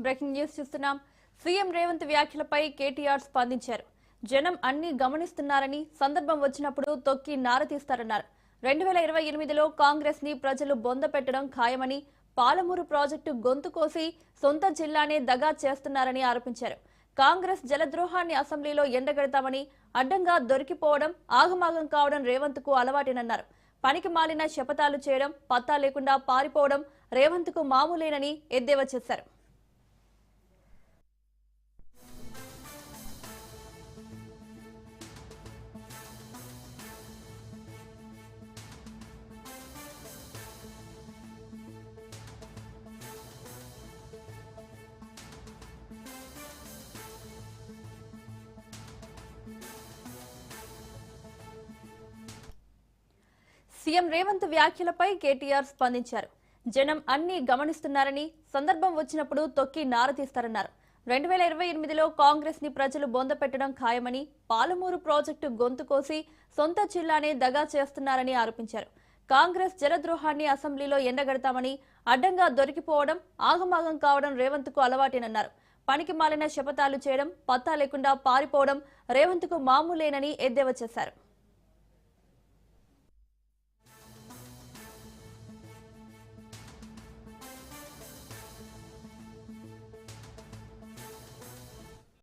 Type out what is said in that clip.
Breaking news చూస్తున్నాం. CM Revanth వ్యాఖ్యలపై కేటీఆర్ స్పందించారు. జనం అన్ని గమనిస్తున్నారని, సందర్భం వచ్చినప్పుడు తొక్కి నారతీస్తారన్నారు. 2028లో కాంగ్రెస్ ని ప్రజలు బొంద పెట్టడం ఖాయమని, పాలమూరు ప్రాజెక్టు గొంతు కోసి సొంత జిల్లానే దగా చేస్తున్నారని ఆరోపించారు. కాంగ్రెస్ జలద్రోహాన్ని అసెంబ్లీలో ఎండగడతామని, అడ్డంగా దొరికిపోవడం, ఆగమాగం కావడం రేవంత్ కు అలవాటేనన్నారు. పనికి మాలిన శపథాలు చేయడం, పత్తా లేకుండా పారిపోవడం రేవంత్ కు మామూలేనని ఎద్దేవా చేశారు. సీఎం రేవంత్ వ్యాఖ్యలపై కేటీఆర్ స్పందించారు. జనం అన్ని గమనిస్తున్నారని, సందర్భం వచ్చినప్పుడు తొక్కి నారతీస్తారన్నారు. 2028లో కాంగ్రెస్ ని ప్రజలు బొంద పెట్టడం ఖాయమని, పాలమూరు ప్రాజెక్టు గొంతు కోసి సొంత జిల్లానే దగా చేస్తున్నారని ఆరోపించారు. కాంగ్రెస్ జలద్రోహాన్ని అసెంబ్లీలో ఎండగడతామని, అడ్డంగా దొరికిపోవడం, ఆగమాగం కావడం రేవంత్ కు అలవాటేనన్నారు. పనికి మాలిన శపథాలు చేయడం, పత్తా లేకుండా పారిపోవడం రేవంత్ కు మామూలేనని ఎద్దేవా చేశారు.